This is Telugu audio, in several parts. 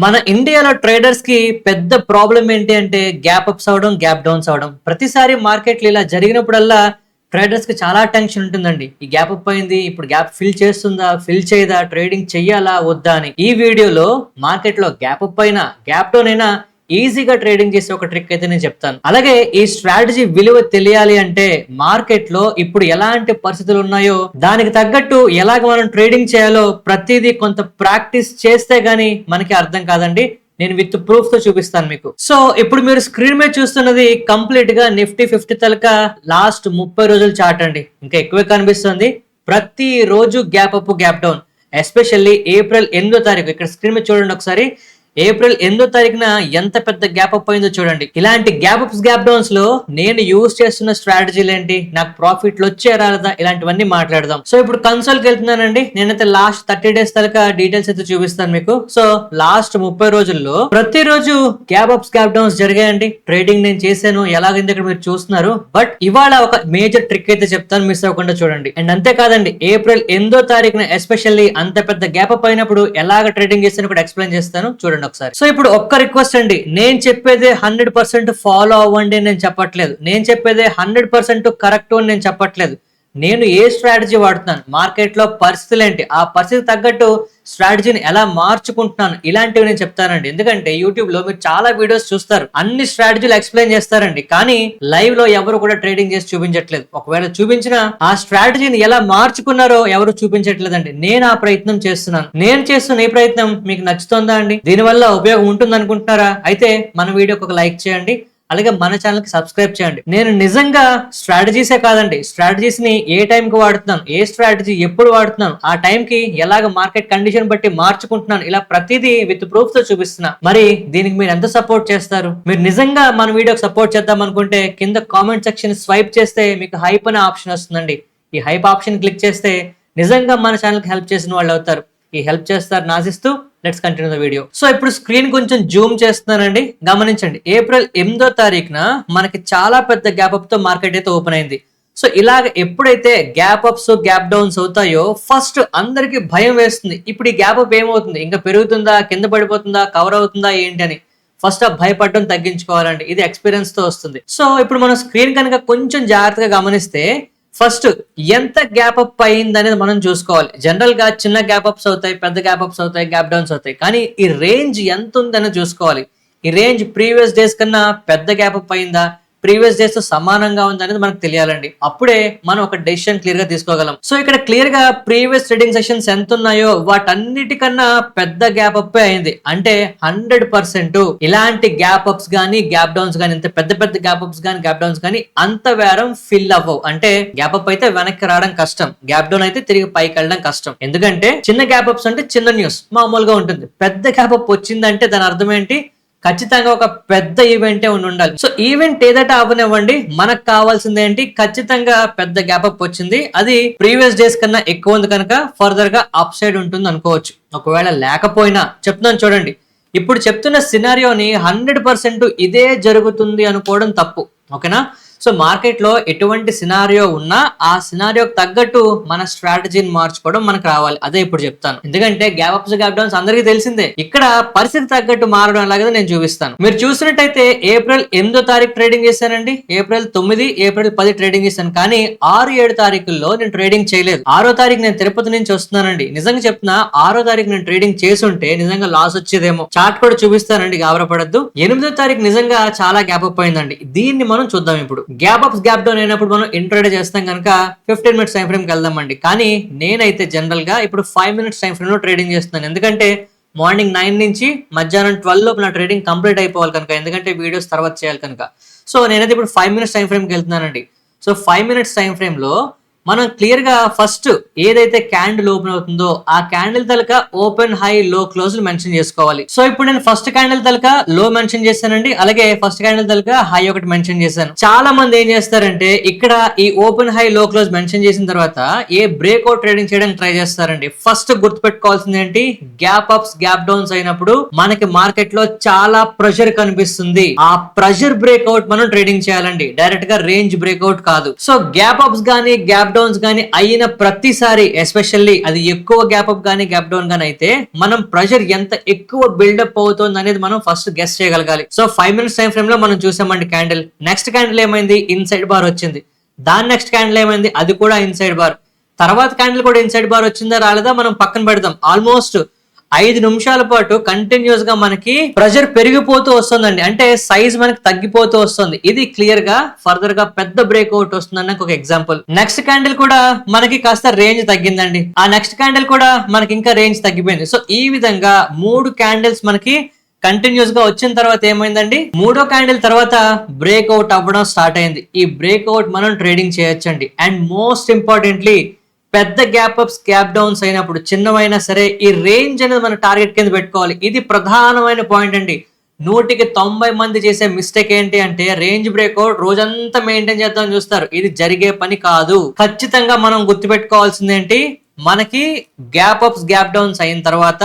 మన ఇండియాలో ట్రేడర్స్ కి పెద్ద ప్రాబ్లం ఏంటి అంటే గ్యాప్ అప్స్ అవడం, గ్యాప్ డౌన్స్ అవడం. ప్రతిసారి మార్కెట్లు ఇలా జరిగినప్పుడల్లా ట్రేడర్స్ కి చాలా టెన్షన్ ఉంటుందండి. ఈ గ్యాప్ అప్ అయింది, ఇప్పుడు గ్యాప్ ఫిల్ చేస్తుందా, ఫిల్ చేయదా, ట్రేడింగ్ చెయ్యాలా వద్దా అని. ఈ వీడియోలో మార్కెట్ లో గ్యాప్ అప్ అయినా, గ్యాప్ డౌన్ అయినా ఈజీగా ట్రేడింగ్ చేసే ఒక ట్రిక్ అయితే నేను చెప్తాను. అలాగే ఈ స్ట్రాటజీ విలువ తెలియాలి అంటే మార్కెట్ లో ఇప్పుడు ఎలాంటి పరిస్థితులు ఉన్నాయో దానికి తగ్గట్టు ఎలాగ మనం ట్రేడింగ్ చేయాలో ప్రతిదీ కొంత ప్రాక్టీస్ చేస్తే గానీ మనకి అర్థం కాదండి. నేను విత్ ప్రూఫ్ తో చూపిస్తాను మీకు. సో ఇప్పుడు మీరు స్క్రీన్ మీద చూస్తున్నది కంప్లీట్ గా నిఫ్టీ 50 తలక లాస్ట్ 30 రోజుల చార్ట్ అండి. ఇంకా ఎక్కువే కనిపిస్తుంది. ప్రతి రోజు gap up, gap down. Especially April 8వ తారీఖు ఇక్కడ స్క్రీన్ మీద చూడండి ఒకసారి. ఏప్రిల్ 8వ తారీఖున ఎంత పెద్ద గ్యాప్ అప్ అయిందో చూడండి. ఇలాంటి గ్యాప్ అప్స్, గ్యాప్ డౌన్స్ లో నేను యూజ్ చేస్తున్న స్ట్రాటజీలు ఏంటి, నాకు ప్రాఫిట్లు వచ్చే రాలేదా, ఇలాంటివన్నీ మాట్లాడదాం. సో ఇప్పుడు కన్సోల్ కి వెళ్తున్నానండి. నేనైతే లాస్ట్ 30 డేస్ తలక డీటెయిల్స్ అయితే చూపిస్తాను మీకు. సో లాస్ట్ 30 రోజుల్లో ప్రతిరోజు గ్యాప్ అప్స్, గ్యాప్ డౌన్స్ జరిగాయండి. ట్రేడింగ్ నేను చేశాను, ఎలాగైంది ఇక్కడ మీరు చూస్తున్నారు. బట్ ఇవాళ ఒక మేజర్ ట్రిక్ అయితే చెప్తాను, మిస్ అవ్వకుండా చూడండి. అండ్ అంతేకాదండి, ఏప్రిల్ 8వ తారీఖున ఎస్పెషల్లీ అంత పెద్ద గ్యాప్ అప్ అయినప్పుడు ఎలాగ ట్రేడింగ్ చేస్తాను కూడా ఎక్స్ప్లెయిన్ చేస్తాను చూడండి ఒకసారి. సో ఇప్పుడు ఒక్క రిక్వెస్ట్ అండి, నేను చెప్పేదే 100% ఫాలో అవ్వండి నేను చెప్పట్లేదు. నేను చెప్పేదే 100% కరెక్ట్ అని నేను చెప్పట్లేదు. నేను ఏ స్ట్రాటజీ వాడుతున్నాను, మార్కెట్ లో పరిస్థితులు ఏంటి, ఆ పరిస్థితి తగ్గట్టు స్ట్రాటజీని ఎలా మార్చుకుంటున్నాను, ఇలాంటివి నేను చెప్తానండి. ఎందుకంటే యూట్యూబ్ లో మీరు చాలా వీడియోస్ చూస్తారు, అన్ని స్ట్రాటజీలు ఎక్స్ప్లెయిన్ చేస్తారండి. కానీ లైవ్ లో ఎవరు కూడా ట్రేడింగ్ చేసి చూపించట్లేదు. ఒకవేళ చూపించినా ఆ స్ట్రాటజీని ఎలా మార్చుకున్నారో ఎవరు చూపించట్లేదండి. నేను ఆ ప్రయత్నం చేస్తున్నాను. నేను చేస్తున్న ఈ ప్రయత్నం మీకు నచ్చుతుందా అండి? దీనివల్ల ఉపయోగం ఉంటుంది అనుకుంటున్నారా? అయితే మన వీడియోకి ఒక లైక్ చేయండి, అలాగే మన ఛానల్ కి సబ్స్క్రైబ్ చేయండి. నేను నిజంగా స్ట్రాటజీసే కాదండి, స్ట్రాటజీస్ ని ఏ టైం కి వాడుతున్నాను, ఏ స్ట్రాటజీ ఎప్పుడు వాడుతున్నాను, ఆ టైం కి ఎలాగ మార్కెట్ కండిషన్ బట్టి మార్చుకుంటున్నాను, ఇలా ప్రతిదీ విత్ ప్రూఫ్ తో చూపిస్తున్నా. మరి దీనికి మీరు ఎంత సపోర్ట్ చేస్తారు? మీరు నిజంగా మన వీడియోకి సపోర్ట్ చేద్దాం అనుకుంటే కింద కామెంట్ సెక్షన్ స్వైప్ చేస్తే మీకు హైప్ అనే ఆప్షన్ వస్తుందండి. ఈ హైప్ ఆప్షన్ క్లిక్ చేస్తే నిజంగా మన ఛానల్ కి హెల్ప్ చేసిన వాళ్ళు అవుతారు. ఈ హెల్ప్ చేస్తారు నాశిస్తూ. Let's continue the video. So ఇప్పుడు స్క్రీన్ కొంచెం జూమ్ చేస్తున్నానండి, గమనించండి. ఏప్రిల్ 8వ తారీఖున మనకి చాలా పెద్ద గ్యాప్ అప్ తో మార్కెట్ అయితే ఓపెన్ అయింది. సో ఇలాగ ఎప్పుడైతే గ్యాప్ అప్స్, గ్యాప్ డౌన్స్ అవుతాయో ఫస్ట్ అందరికి భయం వేస్తుంది. ఇప్పుడు ఈ గ్యాప్ అప్ ఏమవుతుంది, ఇంకా పెరుగుతుందా, కింద పడిపోతుందా, కవర్ అవుతుందా ఏంటి అని. ఫస్ట్ ఆ భయపడడం తగ్గించుకోవాలండి. ఇది ఎక్స్పీరియన్స్ తో వస్తుంది. సో ఇప్పుడు మనం స్క్రీన్ కనుక కొంచెం జాగ్రత్తగా గమనిస్తే ఫస్ట్ ఎంత గ్యాప్ అప్ అయింది అనేది మనం చూసుకోవాలి. జనరల్ గా చిన్న గ్యాప్ అప్స్ అవుతాయి, పెద్ద గ్యాప్ అప్స్ అవుతాయి, గ్యాప్ డౌన్స్ అవుతాయి. కానీ ఈ రేంజ్ ఎంత ఉందని చూసుకోవాలి. ఈ రేంజ్ ప్రీవియస్ డేస్ కన్నా పెద్ద గ్యాప్ అప్ అయిందా, ప్రీవియస్ డేస్ తో సమానంగా ఉంది అనేది మనకు తెలియాలండి. అప్పుడే మనం ఒక డెసిషన్ క్లియర్ గా తీసుకోగలం. సో ఇక్కడ క్లియర్ గా ప్రీవియస్ ట్రేడింగ్ సెషన్స్ ఎంత ఉన్నాయో వాటన్నిటికన్నా పెద్ద గ్యాప్ అప్ అయింది. అంటే 100% ఇలాంటి గ్యాప్ అప్స్ గానీ, గ్యాప్ డౌన్స్ గానీ, ఇంత పెద్ద పెద్ద గ్యాప్ అప్స్ గానీ, గ్యాప్ డౌన్స్ గానీ అంత వేరం ఫిల్ అవ్వవు. అంటే గ్యాప్ అప్ అయితే వెనక్కి రావడం కష్టం, గ్యాప్ డౌన్ అయితే తిరిగి పైకి వెళ్ళడం కష్టం. ఎందుకంటే చిన్న గ్యాప్ అప్స్ అంటే చిన్న న్యూస్ మామూలుగా ఉంటుంది. పెద్ద గ్యాప్ అప్ వచ్చిందంటే దాని అర్థం ఏంటి, ఖచ్చితంగా ఒక పెద్ద ఈవెంటే ఉండాలి. సో ఈవెంట్ ఏదట అవనివ్వండి, మనకు కావాల్సింది ఏంటి, ఖచ్చితంగా పెద్ద గ్యాప్ అప్ వచ్చింది, అది ప్రీవియస్ డేస్ కన్నా ఎక్కువ ఉంది కనుక ఫర్దర్ గా అప్ సైడ్ ఉంటుంది అనుకోవచ్చు. ఒకవేళ లేకపోయినా చెప్తున్నాను చూడండి, ఇప్పుడు చెప్తున్న సినారియోని 100% ఇదే జరుగుతుంది అనుకోవడం తప్పు. ఓకేనా? సో మార్కెట్ లో ఎటువంటి సినారియో ఉన్నా ఆ సినారియోకి తగ్గట్టు మన స్ట్రాటజీని మార్చుకోవడం మనకు రావాలి. అదే ఇప్పుడు చెప్తాను. ఎందుకంటే గ్యాప్ అప్స్, గ్యాప్ డౌన్స్ అందరికీ తెలిసిందే. ఇక్కడ పరిస్థితి తగ్గట్టు మారడం ఎలాగో నేను చూపిస్తాను. మీరు చూసినట్టయితే ఏప్రిల్ 8వ తారీఖు ట్రేడింగ్ చేశానండి, ఏప్రిల్ 9, ఏప్రిల్ 10 ట్రేడింగ్ చేశాను. కానీ 6-7 తారీఖుల్లో నేను ట్రేడింగ్ చేయలేదు. 6వ తారీఖు నేను తిరుపతి నుంచి వస్తున్నానండి. నిజంగా చెప్తున్నా, 6వ తారీఖు నేను ట్రేడింగ్ చేసుంటే నిజంగా లాస్ వచ్చేదేమో. చార్ట్ కూడా చూపిస్తానండి, గాబరపడద్దు. 8వ తారీఖు నిజంగా చాలా గ్యాప్ అప్ అయిందండి. దీన్ని మనం చూద్దాం ఇప్పుడు. గ్యాప్ అప్స్, గ్యాప్ డౌన్ అయినప్పుడు మనం ఇంట్రాడే చేస్తాం కనుక 15 మినిట్స్ టైం ఫ్రేమ్ కి వెళ్దామండి. కానీ నేనైతే జనరల్ గా ఇప్పుడు 5 మినిట్స్ టైం ఫ్రేమ్ లో ట్రేడింగ్ చేస్తున్నాను. ఎందుకంటే మార్నింగ్ 9 నుంచి మధ్యాహ్నం 12 లోపు నా ట్రేడింగ్ కంప్లీట్ అయిపోవాలి కనుక, ఎందుకంటే వీడియోస్ తర్వాత చేయాలి కనుక. సో నేనైతే ఇప్పుడు 5 మినిట్స్ టైం ఫ్రేమ్ కి వెళ్తున్నానండి. సో 5 మినిట్స్ టైం ఫ్రేమ్ లో మనం క్లియర్ గా ఫస్ట్ ఏదైతే క్యాండిల్ ఓపెన్ అవుతుందో ఆ క్యాండిల్ తలక ఓపెన్, హై, లో, క్లోజ్ మెన్షన్ చేసుకోవాలి. సో ఇప్పుడు నేను ఫస్ట్ క్యాండిల్ తలక లో మెన్షన్ చేశానండి, అలాగే ఫస్ట్ క్యాండిల్ తలక హై ఒకటి మెన్షన్ చేశాను. చాలా మంది ఏం చేస్తారంటే ఇక్కడ ఈ ఓపెన్, హై, లో, క్లోజ్ మెన్షన్ చేసిన తర్వాత ఏ బ్రేక్అవుట్ ట్రేడింగ్ చేయడానికి ట్రై చేస్తారండి. ఫస్ట్ గుర్తుపెట్టుకోవాల్సింది ఏంటి, గ్యాప్ అప్స్, గ్యాప్ డౌన్స్ అయినప్పుడు మనకి మార్కెట్ లో చాలా ప్రెషర్ కనిపిస్తుంది. ఆ ప్రెషర్ బ్రేక్అవుట్ మనం ట్రేడింగ్ చేయాలండి, డైరెక్ట్ గా రేంజ్ బ్రేక్అవుట్ కాదు. సో గ్యాప్ అప్స్ గానీ, గ్యాప్ డౌన్స్ కానీ అయిన ప్రతిసారి, ఎస్పెషల్లీ అది ఎక్కువ గ్యాప్ అప్ కానీ గ్యాప్ డౌన్ కానీ అయితే మనం ప్రెషర్ ఎంత ఎక్కువ బిల్డప్ అవుతుంది అనేది మనం ఫస్ట్ గెస్ చేయగలగాలి. సో 5 minutes టైం ఫ్రేమ్ లో మనం చూసామండి క్యాండిల్. నెక్స్ట్ క్యాండిల్ ఏమైంది, ఇన్సైడ్ బార్ వచ్చింది. దాని నెక్స్ట్ క్యాండిల్ ఏమైంది, అది కూడా ఇన్సైడ్ బార్. తర్వాత క్యాండిల్ కూడా ఇన్సైడ్ బార్ వచ్చిందా రాలేదా మనం పక్కన పెడదాం. ఆల్మోస్ట్ 5 నిమిషాల పాటు కంటిన్యూస్ గా మనకి ప్రెషర్ పెరిగిపోతూ వస్తుందండి. అంటే సైజ్ మనకి తగ్గిపోతూ వస్తుంది. ఇది క్లియర్ గా ఫర్దర్ గా పెద్ద బ్రేక్అవుట్ వస్తుందని ఒక ఎగ్జాంపుల్. నెక్స్ట్ క్యాండిల్ కూడా మనకి కాస్త రేంజ్ తగ్గిందండి. ఆ నెక్స్ట్ క్యాండిల్ కూడా మనకి ఇంకా రేంజ్ తగ్గిపోయింది. సో ఈ విధంగా 3 క్యాండిల్స్ మనకి కంటిన్యూస్ గా వచ్చిన తర్వాత ఏమైందండి, 3వ క్యాండిల్ తర్వాత బ్రేక్అవుట్ అవ్వడం స్టార్ట్ అయింది. ఈ బ్రేక్అవుట్ మనం ట్రేడింగ్ చేయొచ్చండి. అండ్ మోస్ట్ ఇంపార్టెంట్లీ పెద్ద గ్యాప్ అప్స్ గ్యాప్ డౌన్స్ అయినప్పుడు చిన్నవైనా సరే ఈ రేంజ్ అనేది మన టార్గెట్ కింద పెట్టుకోవాలి. ఇది ప్రధానమైన పాయింట్ అండి. 100కి 90 మంది చేసే మిస్టేక్ ఏంటి అంటే రేంజ్ బ్రేక్అవుట్ రోజంతా మెయింటైన్ చేద్దామని చూస్తారు. ఇది జరిగే పని కాదు. ఖచ్చితంగా మనం గుర్తుపెట్టుకోవాల్సింది ఏంటి, మనకి గ్యాప్ అప్స్ గ్యాప్ డౌన్స్ అయిన తర్వాత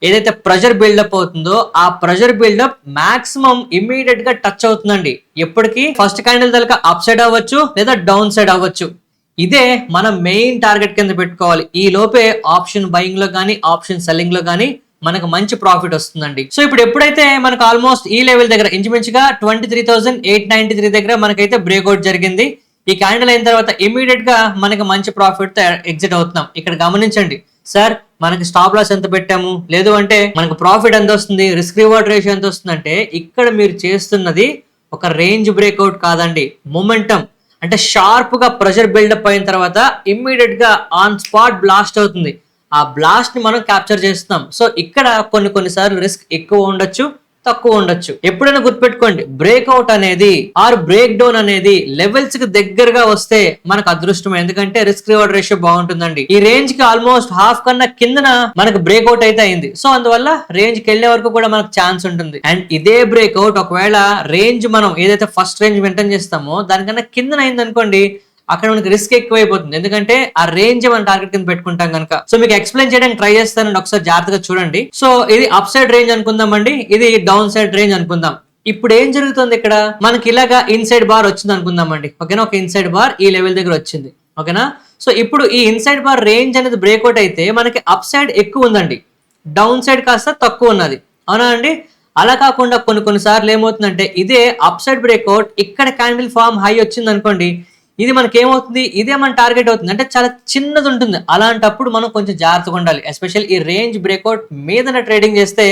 ఏదైతే ప్రెషర్ బిల్డప్ అవుతుందో ఆ ప్రెషర్ బిల్డప్ మాక్సిమం ఇమ్మీడియట్ గా టచ్ అవుతుందండి. ఎప్పటికీ ఫస్ట్ క్యాండిల్ దాకా అప్ సైడ్ అవ్వచ్చు లేదా డౌన్ సైడ్ అవ్వచ్చు. ఇదే మనం మెయిన్ టార్గెట్ కింద పెట్టుకోవాలి. ఈ లోపే ఆప్షన్ బయింగ్ లో కానీ ఆప్షన్ సెల్లింగ్ లో కానీ మనకు మంచి ప్రాఫిట్ వస్తుందండి. సో ఇప్పుడు ఎప్పుడైతే మనకు ఆల్మోస్ట్ ఈ లెవెల్ దగ్గర ఇంచుమించుగా 23,893 దగ్గర మనకైతే బ్రేక్అవుట్ జరిగింది. ఈ క్యాండిల్ అయిన తర్వాత ఇమీడియట్ గా మనకి మంచి ప్రాఫిట్ తో ఎగ్జిట్ అవుతున్నాం. ఇక్కడ గమనించండి సార్, మనకి స్టాప్ లాస్ ఎంత పెట్టాము, లేదు అంటే మనకు ప్రాఫిట్ ఎంత వస్తుంది, రిస్క్ రివార్డ్ రేషియో ఎంత వస్తుంది అంటే ఇక్కడ మీరు చేస్తున్నది ఒక రేంజ్ బ్రేక్అవుట్ కాదండి, మొమెంటం. అంటే షార్ప్ గా ప్రెషర్ బిల్డప్ అయిన తర్వాత ఇమ్మీడియట్ గా ఆన్ స్పాట్ బ్లాస్ట్ అవుతుంది. ఆ బ్లాస్ట్ ని మనం క్యాప్చర్ చేస్తున్నాం. సో ఇక్కడ కొన్నిసార్లు రిస్క్ ఎక్కువ ఉండొచ్చు, తక్కువ ఉండొచ్చు. ఎప్పుడైనా గుర్తుపెట్టుకోండి, బ్రేక్అవుట్ అనేది ఆర్ బ్రేక్ డౌన్ అనేది లెవెల్స్ కి దగ్గరగా వస్తే మనకు అదృష్టం. ఎందుకంటే రిస్క్ రివార్డ్ రేషియో బాగుంటుందండి. ఈ రేంజ్ కి ఆల్మోస్ట్ హాఫ్ కన్నా కిందన మనకు బ్రేక్అవుట్ అయితే అయింది. సో అందువల్ల రేంజ్ కి వెళ్లే వరకు కూడా మనకు ఛాన్స్ ఉంటుంది. అండ్ ఇదే బ్రేక్అవుట్ ఒకవేళ రేంజ్ మనం ఏదైతే ఫస్ట్ రేంజ్ మెయింటైన్ చేస్తామో దానికన్నా కిందన అయింది అనుకోండి, అక్కడ మనకి రిస్క్ ఎక్కువైపోతుంది. ఎందుకంటే ఆ రేంజ్ మనం టార్గెట్ కింద పెట్టుకుంటాం కనుక. సో మీకు ఎక్స్ప్లెయిన్ చేయడానికి ట్రై చేస్తానండి, ఒకసారి జాగ్రత్తగా చూడండి. సో ఇది అప్ సైడ్ రేంజ్ అనుకుందామండి, ఇది డౌన్ సైడ్ రేంజ్ అనుకుందాం. ఇప్పుడు ఏం జరుగుతుంది, ఇక్కడ మనకి ఇలాగా ఇన్సైడ్ బార్ వచ్చింది అనుకుందామండి. ఓకేనా, ఒక ఇన్సైడ్ బార్ ఈ లెవెల్ దగ్గర వచ్చింది. ఓకేనా, సో ఇప్పుడు ఈ ఇన్సైడ్ బార్ రేంజ్ అనేది బ్రేక్అవుట్ అయితే మనకి అప్ సైడ్ ఎక్కువ ఉందండి, డౌన్ సైడ్ కాస్త తక్కువ ఉన్నది. అవునా అండి? అలా కాకుండా కొన్నిసార్లు ఏమవుతుందంటే ఇదే అప్ సైడ్ బ్రేక్అవుట్ ఇక్కడ క్యాండిల్ ఫామ్ హై వచ్చింది అనుకోండి, ఇది మనకి ఏమవుతుంది, ఇదే మన టార్గెట్ అవుతుంది. అంటే చాలా చిన్నది ఉంటుంది. అలాంటప్పుడు మనం కొంచెం జాగ్రత్తగా ఉండాలి. ఎస్పెషల్ ఈ రేంజ్ బ్రేక్అవుట్ మీద ట్రేడింగ్ చేస్తే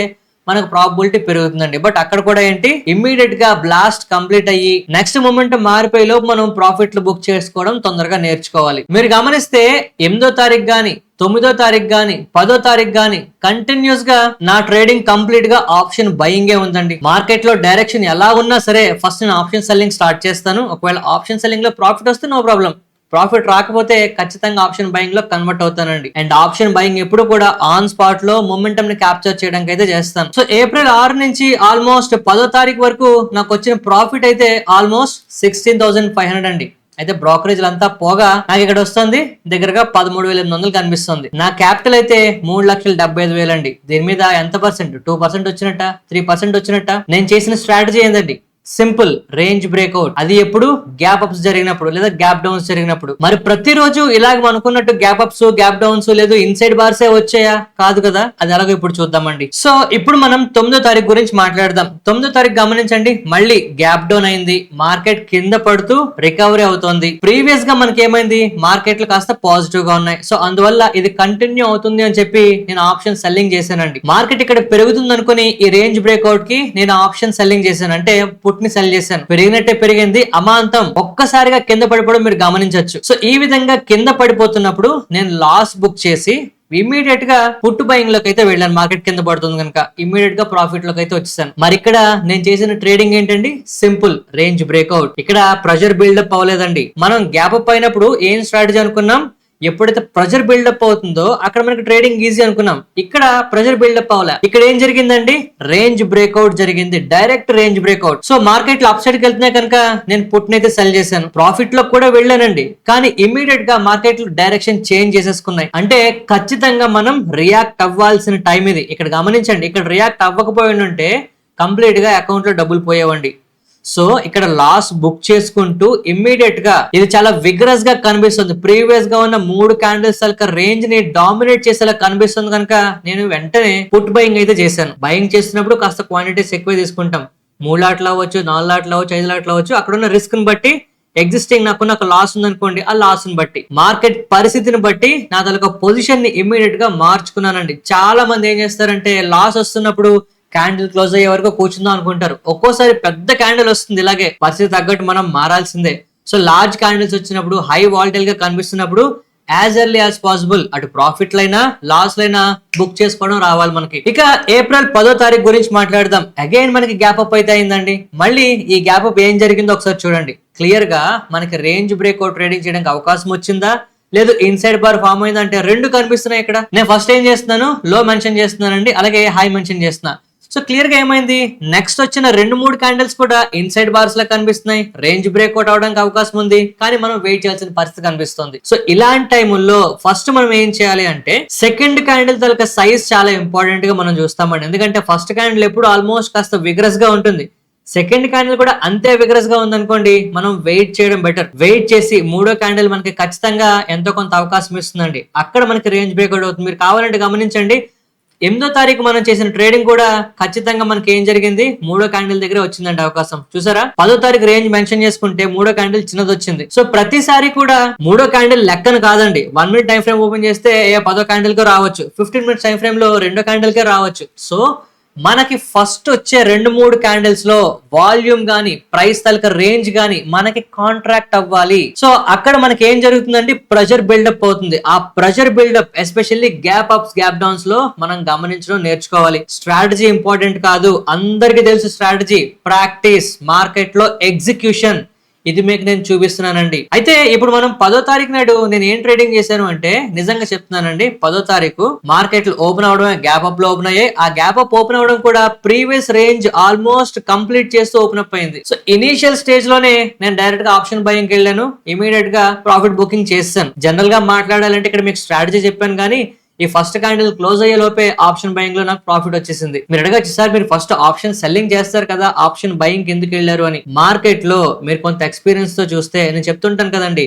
మనకు ప్రాబిలిటీ పెరుగుతుందండి. బట్ అక్కడ కూడా ఏంటి, ఇమ్మీడియట్ గా బ్లాస్ట్ కంప్లీట్ అయ్యి నెక్స్ట్ మూమెంట్ మారిపోయే లోపు మనం ప్రాఫిట్లు బుక్ చేసుకోవడం తొందరగా నేర్చుకోవాలి. మీరు గమనిస్తే 8వ తారీఖు గాని 9వ తారీఖు గాని 10వ తారీఖు గాని కంటిన్యూస్ గా నా ట్రేడింగ్ కంప్లీట్ గా ఆప్షన్ బయింగే ఉందండి. మార్కెట్ లో డైరెక్షన్ ఎలా ఉన్నా సరే ఫస్ట్ నేను ఆప్షన్ సెల్లింగ్ స్టార్ట్ చేస్తాను. ఒకవేళ ఆప్షన్ సెల్లింగ్ లో ప్రాఫిట్ వస్తే నో ప్రాబ్లం, ప్రాఫిట్ రాకపోతే ఖచ్చితంగా ఆప్షన్ బయింగ్ లో కన్వర్ట్ అవుతానండి. అండ్ ఆప్షన్ బయింగ్ ఎప్పుడు కూడా ఆన్ స్పాట్ లో మొమెంటం ని క్యాప్చర్ చేయడానికి అయితే చేస్తాను. సో ఏప్రిల్ 6 నుంచి ఆల్మోస్ట్ 10వ తారీఖు వరకు నాకు వచ్చిన ప్రాఫిట్ అయితే ఆల్మోస్ట్ 16,500 అండి. అయితే బ్రోకరేజ్ అంతా పోగా నాకు ఇక్కడ వస్తుంది దగ్గరగా 13,800 కనిపిస్తుంది. నా క్యాపిటల్ అయితే 3,75,000 అండి. దీని మీద ఎంత పర్సెంట్, 2% వచ్చినట్ట, 3% వచ్చినట్ట. నేను చేసిన స్ట్రాటజీ ఏంటండి, సింపుల్ రేంజ్ బ్రేక్అవుట్. అది ఎప్పుడు గ్యాప్ అప్స్ జరిగినప్పుడు లేదా గ్యాప్ డౌన్స్ జరిగినప్పుడు. మరి ప్రతిరోజు ఇలాగ అనుకున్నట్టు గ్యాప్ అప్స్ గ్యాప్ డౌన్స్ లేదు ఇన్సైడ్ బార్సే వచ్చాయా, కాదు కదా. అది ఎలాగో ఇప్పుడు చూద్దామండి. సో ఇప్పుడు మనం 9వ తారీఖు గురించి మాట్లాడదాం. 9వ తారీఖు గమనించండి, మళ్ళీ గ్యాప్ డౌన్ అయింది, మార్కెట్ కింద పడుతూ రికవరీ అవుతోంది. ప్రీవియస్ గా మనకి ఏమైంది, మార్కెట్లు కాస్త పాజిటివ్ గా ఉన్నాయి. సో అందువల్ల ఇది కంటిన్యూ అవుతుంది అని చెప్పి నేను ఆప్షన్ సెల్లింగ్ చేశానండి. మార్కెట్ ఇక్కడ పెరుగుతుంది అనుకుని ఈ రేంజ్ బ్రేక్అవుట్ కి నేను ఆప్షన్ సెల్లింగ్ చేశాను. అంటే ని సెల్ చేశాను. పెరిగినట్టే పెరిగింది, అమాంతం ఒక్కసారిగా కింద పడిపోవడం మీరు గమనించవచ్చు. సో ఈ విధంగా కింద పడిపోతున్నప్పుడు నేను లాస్ బుక్ చేసి ఇమ్మీడియట్ గా పుట్ బయింగ్ లోకి అయితే వెళ్ళాను. మార్కెట్ కింద పడుతుంది కనుక ఇమ్మీడియట్ గా ప్రాఫిట్ లోకి అయితే వచ్చేసాను. మరి ఇక్కడ నేను చేసిన ట్రేడింగ్ ఏంటండి, సింపుల్ రేంజ్ బ్రేక్అవుట్. ఇక్కడ ప్రెషర్ బిల్డప్ అవ్వలేదండి. మనం గ్యాప్ అప్ అయినప్పుడు ఏం స్ట్రాటజీ అనుకున్నాం, ఎప్పుడైతే ప్రెషర్ బిల్డప్ అవుతుందో అక్కడ మనకి ట్రేడింగ్ ఈజీ అనుకున్నాం. ఇక్కడ ప్రెషర్ బిల్డప్ అవ్వలే. ఇక్కడ ఏం జరిగిందండి, రేంజ్ బ్రేక్అవుట్ జరిగింది, direct range breakout. So market లో అప్ సైడ్ కి వెళ్తున్నాయి కనుక నేను పుట్ అయితే సెల్ చేశాను, ప్రాఫిట్ లో కూడా వెళ్ళానండి. కానీ ఇమ్మీడియట్ గా మార్కెట్ లో డైరెక్షన్ చేంజ్ చేసేసుకున్నాయి. అంటే ఖచ్చితంగా మనం రియాక్ట్ అవ్వాల్సిన టైం ఇది. ఇక్కడ గమనించండి, ఇక్కడ రియాక్ట్ అవ్వకపోయి ఉంటే కంప్లీట్ గా అకౌంట్ లో డబ్బులు పోయేవండి. సో ఇక్కడ లాస్ బుక్ చేసుకుంటూ ఇమ్మీడియట్ గా ఇది చాలా విగ్రస్ గా కనిపిస్తుంది. ప్రీవియస్ గా ఉన్న 3 క్యాండిల్స్ రేంజ్ ని డామినేట్ చేసేలా కనిపిస్తుంది కనుక నేను వెంటనే పుట్ బయింగ్ అయితే చేశాను. బయింగ్ చేసినప్పుడు కాస్త క్వాంటిటీస్ ఎక్కువ తీసుకుంటాం. 3 లాట్లు అవ్వచ్చు, 4 లాట్లు అవ్వచ్చు, 5 లాట్లు అవ్వచ్చు. అక్కడ ఉన్న రిస్క్ ని బట్టి ఎగ్జిస్టింగ్ నాకు ఒక లాస్ ఉందనుకోండి, ఆ లాస్ ని బట్టి మార్కెట్ పరిస్థితిని బట్టి నా తలక పొజిషన్ ని ఇమ్మీడియట్ గా మార్చుకున్నానండి. చాలా మంది ఏం చేస్తారంటే లాస్ వస్తున్నప్పుడు క్యాండిల్ క్లోజ్ అయ్యే వరకు కూర్చుందాం అనుకుంటారు. ఒక్కోసారి పెద్ద క్యాండిల్ వస్తుంది, ఇలాగే పరిస్థితి తగ్గట్టు మనం మారాల్సిందే. సో లార్జ్ క్యాండిల్స్ వచ్చినప్పుడు, హై వాలటైల్ గా కనిపిస్తున్నప్పుడు యాజ్ ఎర్లీ యాజ్ పాసిబుల్ అటు ప్రాఫిట్ లైనా లాస్ లైనా బుక్ చేసుకోవడం రావాలి మనకి. ఇక ఏప్రిల్ 10వ తారీఖు గురించి మాట్లాడదాం. అగైన్ మనకి గ్యాప్ అప్ అయితే అయిందండి. మళ్ళీ ఈ గ్యాప్ అప్ ఏం జరిగిందో ఒకసారి చూడండి. క్లియర్ గా మనకి రేంజ్ బ్రేక్అవుట్ ట్రేడింగ్ చేయడానికి అవకాశం వచ్చిందా, లేదు ఇన్సైడ్ బార్ ఫామ్ అయిందంటే రెండు కనిపిస్తున్నాయి ఇక్కడ. నేను ఫస్ట్ ఏం చేస్తున్నాను, లో మెన్షన్ చేస్తున్నానండి, అలాగే హై మెన్షన్ చేస్తున్నా. సో క్లియర్ గా ఏమైంది, నెక్స్ట్ వచ్చిన 2-3 క్యాండిల్స్ కూడా ఇన్సైడ్ బార్స్ లా కనిపిస్తున్నాయి. రేంజ్ బ్రేక్అవుట్ అవడానికి అవకాశం ఉంది, కానీ మనం వెయిట్ చేయాల్సిన పరిస్థితి కనిపిస్తుంది. సో ఇలాంటి టైముల్లో ఫస్ట్ మనం ఏం చేయాలి అంటే సెకండ్ క్యాండిల్ తలక సైజ్ చాలా ఇంపార్టెంట్ గా మనం చూస్తామండి. ఎందుకంటే ఫస్ట్ క్యాండిల్ ఎప్పుడు ఆల్మోస్ట్ కాస్త విగ్రస్ గా ఉంటుంది, సెకండ్ క్యాండిల్ కూడా అంతే విగ్రస్ గా ఉందనుకోండి, మనం వెయిట్ చేయడం బెటర్. వెయిట్ చేసి 3వ క్యాండిల్ మనకి ఖచ్చితంగా ఎంతో కొంత అవకాశం ఇస్తుందండి. అక్కడ మనకి రేంజ్ బ్రేక్అవుట్ అవుతుంది. మీరు కావాలంటే గమనించండి, 8వ తారీఖు మనం చేసిన ట్రేడింగ్ కూడా ఖచ్చితంగా మనకి ఏం జరిగింది, 3వ క్యాండిల్ దగ్గర వచ్చిందండి అవకాశం. చూసారా, 10వ తారీఖు రేంజ్ మెన్షన్ చేసుకుంటే 3వ క్యాండిల్ చిన్నది వచ్చింది. సో ప్రతిసారి కూడా 3వ క్యాండిల్ లెక్కను కాదండి. 1 మినిట్ టైం ఫ్రేమ్ ఓపెన్ చేస్తే 10వ క్యాండిల్ కి రావచ్చు, 15 మినిట్స్ టైం ఫ్రేమ్ లో 2వ క్యాండిల్ కే రావచ్చు. సో మనకి ఫస్ట్ వచ్చే 2-3 క్యాండిల్స్ లో వాల్యూమ్ గానీ, ప్రైస్ తలక రేంజ్ గానీ మనకి కాంట్రాక్ట్ అవ్వాలి. సో అక్కడ మనకి ఏం జరుగుతుందంటే ప్రెషర్ బిల్డప్ అవుతుంది. ఆ pressure buildup especially gap ups, gap downs లో మనం గమనించడం నేర్చుకోవాలి. స్ట్రాటజీ ఇంపార్టెంట్ కాదు, అందరికీ తెలుసు స్ట్రాటజీ. ప్రాక్టీస్, మార్కెట్ లో ఎగ్జిక్యూషన్, ఇది మీకు నేను చూపిస్తున్నానండి. అయితే ఇప్పుడు మనం 10వ తారీఖు నాడు నేను ఏం ట్రేడింగ్ చేశాను అంటే, నిజంగా చెప్తున్నానండి, 10వ తారీఖు మార్కెట్లు ఓపెన్ అవడమే, గ్యాప్ అప్ లో ఓపెన్ అయ్యాయి. ఆ గ్యాప్ అప్ ఓపెన్ అవడం కూడా ప్రీవియస్ రేంజ్ ఆల్మోస్ట్ కంప్లీట్ చేస్తూ ఓపెన్ అప్ అయింది. సో ఇనీషియల్ స్టేజ్ లోనే నేను డైరెక్ట్ గా ఆప్షన్ బయింగ్ కి వెళ్ళాను, ఇమీడియట్ గా ప్రాఫిట్ బుకింగ్ చేస్తాను. జనరల్ గా మాట్లాడాలంటే ఇక్కడ మీకు స్ట్రాటజీ చెప్పాను, కానీ ఈ ఫస్ట్ క్యాండిల్ క్లోజ్ అయ్యే లోపే ఆప్షన్ బయింగ్ లో నాకు ప్రాఫిట్ వచ్చేసింది. మీరు అడగచ్చు, సార్ మీరు ఫస్ట్ ఆప్షన్ సెల్లింగ్ చేస్తారు కదా, ఆప్షన్ బయింగ్ ఎందుకు వెళ్ళారు అని. మార్కెట్ లో మీరు కొంత ఎక్స్పీరియన్స్ తో చూస్తే నేను చెప్తుంటాను కదండి,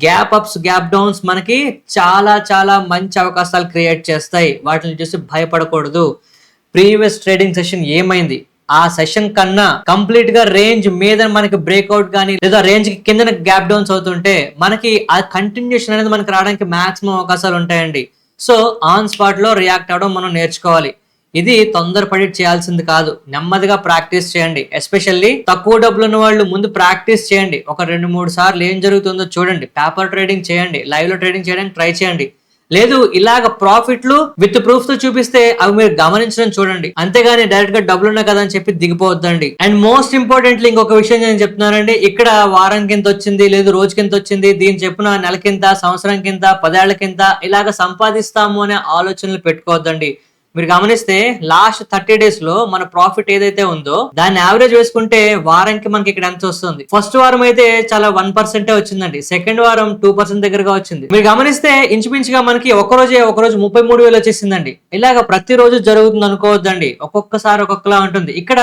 గ్యాప్ అప్స్, గ్యాప్ డౌన్స్ మనకి చాలా చాలా మంచి అవకాశాలు క్రియేట్ చేస్తాయి. వాటిని చూసి భయపడకూడదు. ప్రీవియస్ ట్రేడింగ్ సెషన్ ఏమైంది, ఆ సెషన్ కన్నా కంప్లీట్ గా రేంజ్ మీద మనకి బ్రేక్అవుట్ కానీ, లేదా రేంజ్ కి కింద గ్యాప్ డౌన్స్ అవుతుంటే మనకి ఆ కంటిన్యూషన్ అనేది మనకి రావడానికి మాక్సిమం అవకాశాలు ఉంటాయండి. సో ఆన్ స్పాట్ లో రియాక్ట్ అవ్వడం మనం నేర్చుకోవాలి. ఇది తొందరపడి చేయాల్సింది కాదు, నెమ్మదిగా ప్రాక్టీస్ చేయండి. ఎస్పెషల్లీ తక్కువ డబ్బులు ఉన్న వాళ్ళు ముందు ప్రాక్టీస్ చేయండి. ఒక 2-3 సార్లు ఏం జరుగుతుందో చూడండి. పేపర్ ట్రేడింగ్ చేయండి, లైవ్ లో ట్రేడింగ్ చేయడానికి ట్రై చేయండి. లేదు ఇలాగ ప్రాఫిట్లు విత్ ప్రూఫ్ తో చూపిస్తే అవి మీరు గమనించడం చూడండి, అంతేగాని డైరెక్ట్ గా డబ్బులు ఉన్నాయి కదా అని చెప్పి దిగిపోవద్దండి. అండ్ మోస్ట్ ఇంపార్టెంట్లీ ఇంకొక విషయం నేను చెప్తున్నానండి, ఇక్కడ వారం కింద వచ్చింది, లేదు రోజు కింద వచ్చింది, దీని చెప్పున నెల కింద, సంవత్సరం కింద, 10 ఏళ్ల కింద ఇలాగ సంపాదిస్తాము అనే ఆలోచనలు పెట్టుకోవద్దండి. మీరు గమనిస్తే లాస్ట్ 30 డేస్ లో మన ప్రాఫిట్ ఏదైతే ఉందో దాన్ని యావరేజ్ వేసుకుంటే వారానికి మనకి ఇక్కడ ఎంత వస్తుంది. ఫస్ట్ వారం అయితే చాలా 1% వచ్చిందండి, సెకండ్ వారం 2% దగ్గరగా వచ్చింది. మీరు గమనిస్తే ఇంచుమించుగా మనకి ఒకరోజు 33,000 వచ్చేసిందండి. ఇలాగ ప్రతిరోజు జరుగుతుంది అనుకోవద్దండి, ఒక్కొక్కసారి ఒక్కొక్కలా ఉంటుంది. ఇక్కడ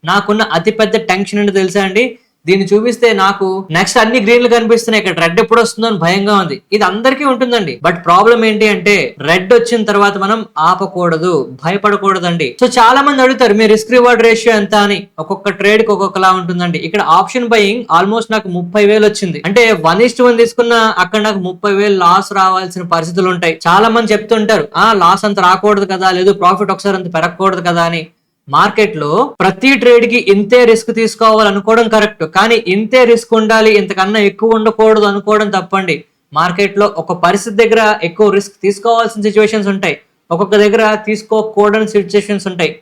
నాకున్న అతిపెద్ద టెన్షన్ ఏంటో తెలుసా అండి, దీన్ని చూపిస్తే నాకు నెక్స్ట్ అన్ని గ్రీన్లు కనిపిస్తున్నాయి, ఇక్కడ రెడ్ ఎప్పుడు వస్తుందో అని భయంగా ఉంది. ఇది అందరికీ ఉంటుందండి, బట్ ప్రాబ్లం ఏంటి అంటే రెడ్ వచ్చిన తర్వాత మనం ఆపకూడదు, భయపడకూడదండి. సో చాలా మంది అడుగుతారు మీ రిస్క్ రివార్డ్ రేషియో ఎంత అని. ఒక్కొక్క ట్రేడ్ కి ఒక్కొక్కలా ఉంటుందండి. ఇక్కడ ఆప్షన్ బయింగ్ ఆల్మోస్ట్ నాకు 30,000 వచ్చింది. అంటే 1:1 తీసుకున్నా అక్కడ నాకు 30,000 లాస్ రావాల్సిన పరిస్థితులు ఉంటాయి. చాలా మంది చెప్తుంటారు లాస్ అంత రాకూడదు కదా, లేదు ప్రాఫిట్ ఒకసారి అంత పెరగకూడదు కదా అని. మార్కెట్ లో ప్రతి ట్రేడ్ కి ఇంతే రిస్క్ తీసుకోవాలనుకోవడం కరెక్ట్, కానీ ఇంతే రిస్క్ ఉండాలి, ఇంతకన్నా ఎక్కువ ఉండకూడదు అనుకోవడం తప్పండి. మార్కెట్ లో ఒక పరిస్థితి దగ్గర ఎక్కువ రిస్క్ తీసుకోవాల్సిన సిచ్యువేషన్స్ ఉంటాయి, ఒక్కొక్క దగ్గర తీసుకోకూడని సిచ్యువేషన్స్ ఉంటాయి.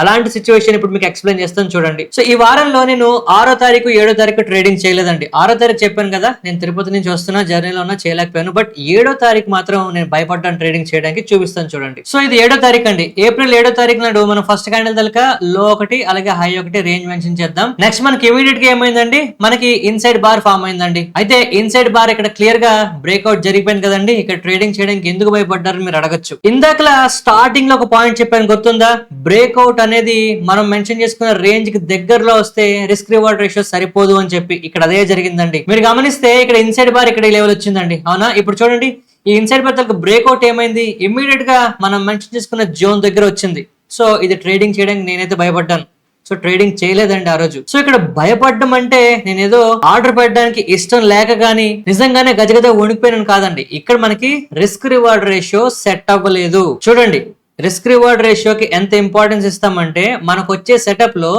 అలాంటి సిచ్యువేషన్ ఇప్పుడు మీకు ఎక్స్ప్లెయిన్ చేస్తాను చూడండి. సో ఈ వారంలో నేను 6వ తారీఖు 7వ తారీఖు ట్రేడింగ్ చేయలేదండి. 6వ తారీఖు చెప్పాను కదా, నేను తిరుపతి నుంచి వస్తున్నా, జర్నీలో ఉన్నా, చేయలేకపోయాను. బట్ 7వ తారీఖు మాత్రం నేను భయపడ్డాను ట్రేడింగ్ చేయడానికి, చూపిస్తాను చూడండి. సో ఇది 7వ తారీఖు అండి. ఏప్రిల్ 7వ తారీఖు నాడు మనం ఫస్ట్ క్యాండిల్ దలక లో 1 అలాగే హై 1 రేంజ్ మెన్షన్ చేద్దాం. నెక్స్ట్ మనకి ఇమీడియట్ గా ఏమైందండి, మనకి ఇన్సైడ్ బార్ ఫామ్ అయిందండి. అయితే ఇన్సైడ్ బార్ ఇక్కడ క్లియర్ గా బ్రేక్అవుట్ జరిగిపోయింది కదండి. ఇక్కడ ట్రేడింగ్ చేయడానికి ఎందుకు భయపడ్డారు మీరు అడగచ్చు. ఇందాక స్టార్టింగ్ లో ఒక పాయింట్ చెప్పాను గుర్తుందా, బ్రేక్అవుట్ అనేది మనం మెన్షన్ చేసుకున్న రేంజ్ కి దగ్గరలో వస్తే రిస్క్ రివార్డ్ రేషియో సరిపోదు అని చెప్పి ఇక్కడ అదే జరిగిందండి. మీరు గమనిస్తే ఇక్కడ ఇన్సైడ్ బార్ ఇక్కడ ఈ లెవెల్ వచ్చిందండి, అవునా? ఇప్పుడు చూడండి ఈ ఇన్సైడ్ బార్ తనకు బ్రేక్అవుట్ ఏమైంది, ఇమ్మీడియట్ గా మనం మెన్షన్ చేసుకున్న జోన్ దగ్గర వచ్చింది. సో ఇది ట్రేడింగ్ చేయడానికి నేనైతే భయపడ్డాను. సో ట్రేడింగ్ చేయలేదండి ఆ రోజు. సో ఇక్కడ భయపడడం అంటే నేనేదో ఆర్డర్ పెట్టడానికి ఇష్టం లేక గానీ నిజంగానే గజగజ వణికిపోయాను కాదండి. ఇక్కడ మనకి రిస్క్ రివార్డ్ రేషియో సెట్ అవ్వలేదు. చూడండి రిస్క్ రివార్డ్ రేషియోకి ఎంత ఇంపార్టెన్స్ ఇస్తామంటే మనకు వచ్చే సెటప్ లో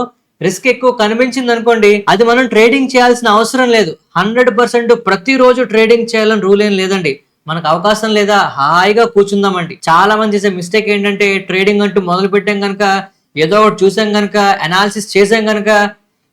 రిస్క్ ఎక్కువ కనిపించింది అనుకోండి, అది మనం ట్రేడింగ్ చేయాల్సిన అవసరం లేదు. 100% ప్రతిరోజు ట్రేడింగ్ చేయాలని రూల్ ఏం లేదండి. మనకు అవకాశం లేదా హాయిగా కూర్చుందామండి. చాలా మంది చేసే మిస్టేక్ ఏంటంటే ట్రేడింగ్ అంటూ మొదలు పెట్టాం కనుక, ఏదో ఒకటి చూసాం కనుక, అనాలిసిస్ చేసాం కనుక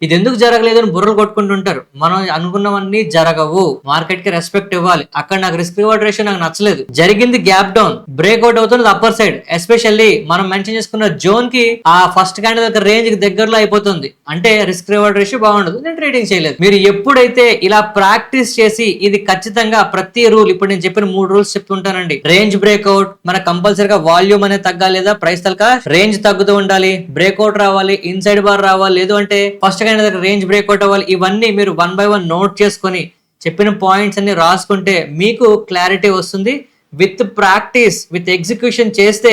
ఇది ఎందుకు జరగలేదు అని బుర్రలు కొట్టుకుంటుంటారు. మనం అనుకున్నవన్నీ జరగవు. మార్కెట్ కి రెస్పెక్ట్ ఇవ్వాలి. అక్కడ నాకు రిస్క్ రివార్డ్ రేషియో నాకు నచ్చలేదు. జరిగింది గ్యాప్ డౌన్, బ్రేక్అవుట్ అవుతున్నది అప్పర్ సైడ్. ఎస్పెషల్లీ మనం మెన్షన్ చేసుకున్న జోన్ కి ఆ ఫస్ట్ క్యాండిల్ దగ్గర రేంజ్ కి దగ్గరలో అయిపోతుంది అంటే రిస్క్ రివార్డ్ రేషియో బాగుండదు. నేను ట్రేడింగ్ చేయలేదు. మీరు ఎప్పుడైతే ఇలా ప్రాక్టీస్ చేసి ఇది ఖచ్చితంగా ప్రతి రూల్, ఇప్పుడు నేను చెప్పిన 3 రూల్స్ చెప్తుంటానండి. రేంజ్ బ్రేక్అవుట్, మన కంపల్సరీగా వాల్యూమ్ అనేది తగ్గాలి లేదా ప్రైస్ తగ్గ రేంజ్ తగ్గుతూ ఉండాలి, బ్రేక్అవుట్ రావాలి, ఇన్సైడ్ బార్ రావాలి, లేదు అంటే ఫస్ట్ రేంజ్ బ్రేక్అవుట్ అవ్వాలి. ఇవన్నీ మీరు 1 by 1 నోట్ చేసుకొని చెప్పిన పాయింట్స్ అన్ని రాసుకుంటే మీకు క్లారిటీ వస్తుంది. విత్ ప్రాక్టీస్, విత్ ఎగ్జిక్యూషన్ చేస్తే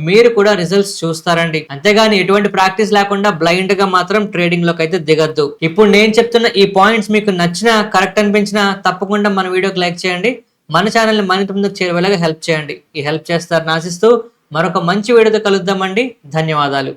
మీరు కూడా రిజల్ట్స్ చూస్తారండి. అంతేగాని ఎటువంటి ప్రాక్టీస్ లేకుండా బ్లైండ్ గా మాత్రం ట్రేడింగ్ లోకి అయితే దిగద్దు. ఇప్పుడు నేను చెప్తున్న ఈ పాయింట్స్ మీకు నచ్చినా, కరెక్ట్ అనిపించినా తప్పకుండా మన వీడియోకి లైక్ చేయండి. మన ఛానల్ ని మరింత ముందుకు చేరేలాగా హెల్ప్ చేయండి. ఈ హెల్ప్ చేస్తారని ఆశిస్తూ మరొక మంచి వీడియోతో కలుద్దామండి. ధన్యవాదాలు.